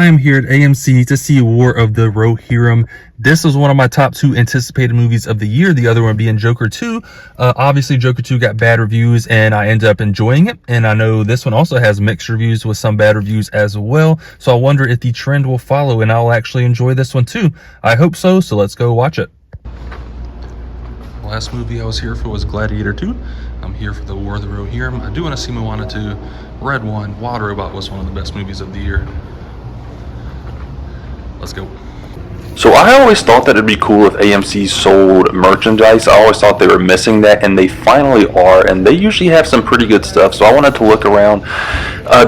I am here at AMC to see War of the Rohirrim. This was one of my top two anticipated movies of the year, the other one being Joker 2. Obviously, Joker 2 got bad reviews, and I ended up enjoying it. And I know this one also has mixed reviews with some bad reviews as well. So I wonder if the trend will follow, and I'll actually enjoy this one too. I hope so, so let's go watch it. Last movie I was here for was Gladiator 2. I'm here for the War of the Rohirrim. I do want to see Moana 2. Red One, Water Robot was one of the best movies of the year. Let's go. So I always thought that it'd be cool if AMC sold merchandise. I always thought they were missing that, and they finally are, and they usually have some pretty good stuff. So I wanted to look around.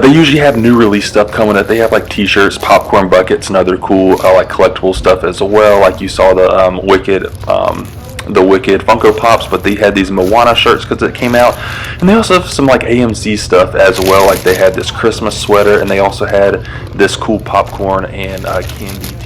They usually have new release stuff coming up. They have like t-shirts, popcorn buckets, and other cool like collectible stuff as well. Like you saw the Wicked Funko Pops, but they had these Moana shirts because it came out, and they also have some like AMC stuff as well. Like they had this Christmas sweater, and they also had this cool popcorn and candy t-shirt.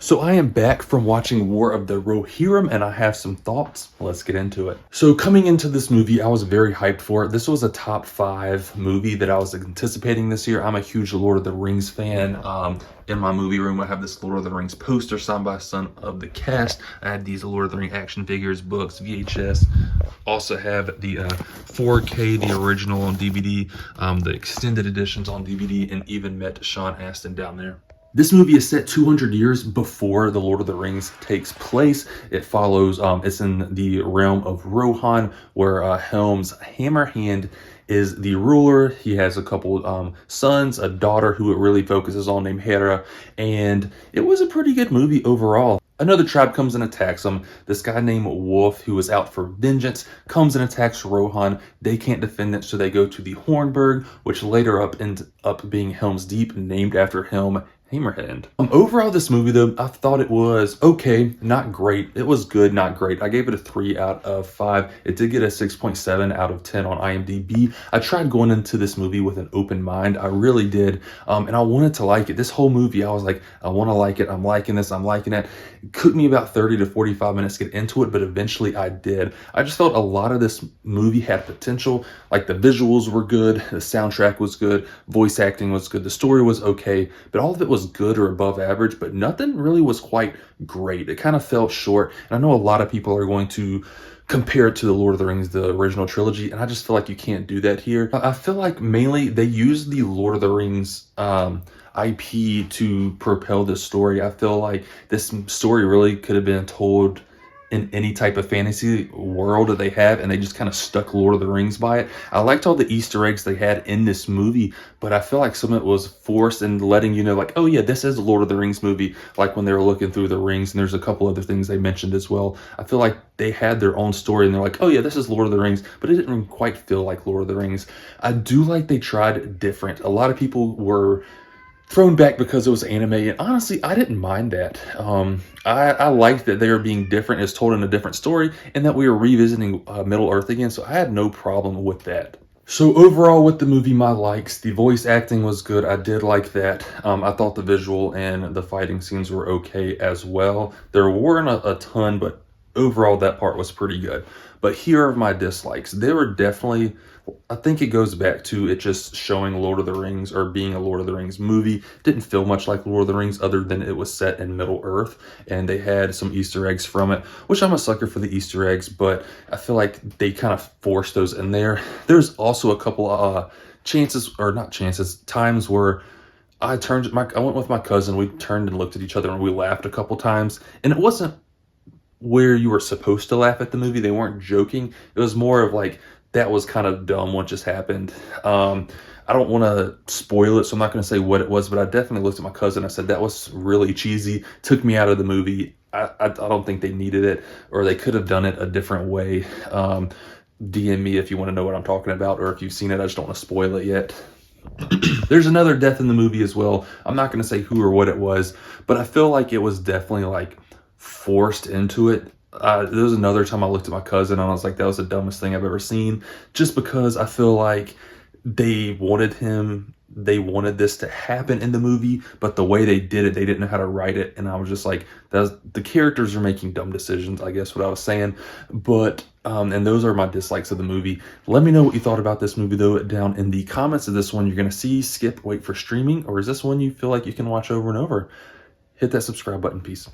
So I am back from watching War of the Rohirrim, and I have some thoughts. Let's get into it. So coming into this movie, I was very hyped for it. This was a top 5 movie that I was anticipating this year. I'm a huge Lord of the Rings fan. In my movie room, I have this Lord of the Rings poster signed by some of the cast. I had these Lord of the Rings action figures, books, VHS. Also have the 4K, the original on DVD, the extended editions on DVD, and even met Sean Astin down there. This movie is set 200 years before The Lord of the Rings takes place. It follows, it's in the realm of Rohan, where Helm's Hammerhand is the ruler. He has a couple sons, a daughter who it really focuses on named Hera, and it was a pretty good movie overall. Another tribe comes and attacks them. This guy named Wolf, who is out for vengeance, comes and attacks Rohan. They can't defend it, so they go to the Hornburg, which later ends up being Helm's Deep, named after Helm Hammerhand. Overall, this movie, though, I thought it was okay, not great. It was good, not great. I gave it a 3 out of 5. It did get a 6.7 out of 10 on IMDb. I tried going into this movie with an open mind. I really did, and I wanted to like it. This whole movie, I was like, I want to like it. I'm liking this. I'm liking it. It took me about 30 to 45 minutes to get into it, but eventually I did. I just felt a lot of this movie had potential. Like the visuals were good, the soundtrack was good, voice acting was good, the story was okay, but all of it was good or above average, but nothing really was quite great. It kind of felt short, and I know a lot of people are going to compare it to the Lord of the Rings, the original trilogy, and I just feel like you can't do that here. I feel like mainly they use the Lord of the Rings IP to propel this story. I feel like this story really could have been told in any type of fantasy world that they have, and they just kind of stuck Lord of the Rings by it. I liked all the Easter eggs they had in this movie, but I feel like some of it was forced and letting you know, like, oh yeah, this is a Lord of the Rings movie, like when they were looking through the rings, and there's a couple other things they mentioned as well. I feel like they had their own story, and they're like, oh yeah, this is Lord of the Rings, but it didn't quite feel like Lord of the Rings. I do like they tried different. A lot of people were thrown back because it was anime, and honestly, I didn't mind that. I liked that they were being different, it's told in a different story, and that we were revisiting Middle Earth again, so I had no problem with that. So overall with the movie, my likes, the voice acting was good. I did like that. I thought the visual and the fighting scenes were okay as well. There weren't a ton, but overall that part was pretty good. But here are my dislikes. They were definitely, I think it goes back to it just showing Lord of the Rings or being a Lord of the Rings movie. Didn't feel much like Lord of the Rings other than it was set in Middle Earth, and they had some Easter eggs from it, which I'm a sucker for the Easter eggs, but I feel like they kind of forced those in there. There's also a couple times where I went with my cousin, we turned and looked at each other and we laughed a couple times, and it wasn't where you were supposed to laugh at the movie. They weren't joking. It was more of like, that was kind of dumb what just happened. I don't want to spoil it, so I'm not going to say what it was, but I definitely looked at my cousin. I said, that was really cheesy. Took me out of the movie. I don't think they needed it, or they could have done it a different way. DM me if you want to know what I'm talking about, or if you've seen it. I just don't want to spoil it yet. There's another death in the movie as well. I'm not going to say who or what it was, but I feel like it was definitely like forced into it. There was another time I looked at my cousin and I was like, that was the dumbest thing I've ever seen, just because I feel like they wanted this to happen in the movie, but the way they did it, they didn't know how to write it. And I was just like, the characters are making dumb decisions, I guess what I was saying. But and those are my dislikes of the movie. Let me know what you thought about this movie though down in the comments. Of this one you're gonna see, skip, wait for streaming, or is this one you feel like you can watch over and over? Hit that subscribe button. Peace.